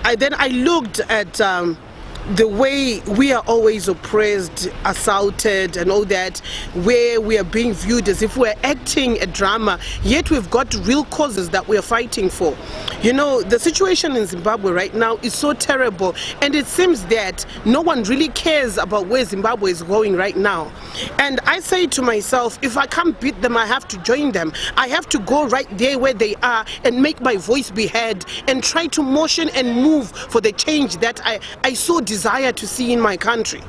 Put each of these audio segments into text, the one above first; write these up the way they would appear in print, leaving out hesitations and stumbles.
I looked at the way we are always oppressed, assaulted and all that, where we are being viewed as if we're acting a drama, yet we've got real causes that we're fighting for. You know, the situation in Zimbabwe right now is so terrible, and it seems that no one really cares about where Zimbabwe is going right now. And I say to myself, if I can't beat them, I have to join them. I have to go right there where they are and make my voice be heard and try to motion and move for the change that I so desire to see in my country.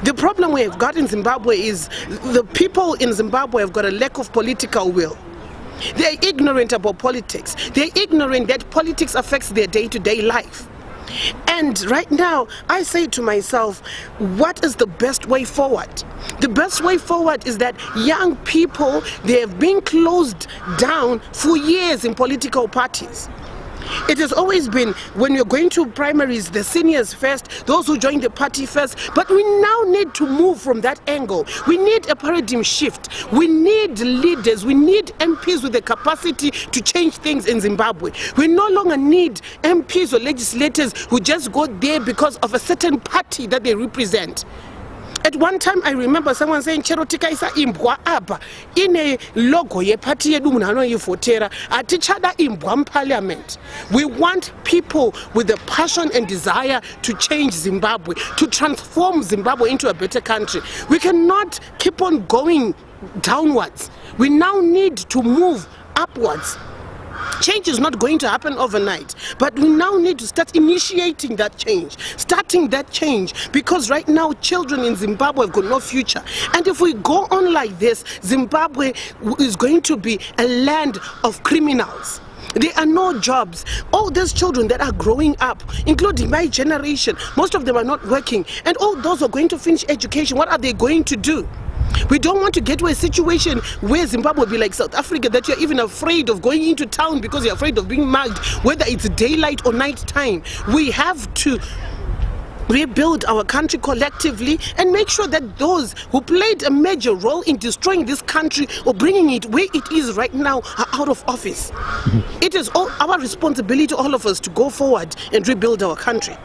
The problem we have got in Zimbabwe is the people in Zimbabwe have got a lack of political will. They're ignorant about politics. They're ignorant that politics affects their day-to-day life. And right now, I say to myself, what is the best way forward? The best way forward is that young people, they have been closed down for years in political parties. It has always been, when you're going to primaries, the seniors first, those who join the party first. But we now need to move from that angle. We need a paradigm shift. We need leaders. We need MPs with the capacity to change things in Zimbabwe. We no longer need MPs or legislators who just go there because of a certain party that they represent. At one time, I remember someone saying, "Chero tikaisa imbwa apa ine logo ye party yedu munano yifotera atichada imbwa parliament." We want people with the passion and desire to change Zimbabwe, to transform Zimbabwe into a better country. We cannot keep on going downwards. We now need to move upwards. Change is not going to happen overnight, but we now need to start initiating that change, starting that change, because right now children in Zimbabwe have got no future. And if we go on like this, Zimbabwe is going to be a land of criminals. There are no jobs. All these children that are growing up, including my generation, most of them are not working. And all those who are going to finish education, what are they going to do? We don't want to get to a situation where Zimbabwe will be like South Africa, that you're even afraid of going into town because you're afraid of being mugged, whether it's daylight or night time. We have to rebuild our country collectively and make sure that those who played a major role in destroying this country or bringing it where it is right now are out of office. It is all our responsibility, all of us, to go forward and rebuild our country.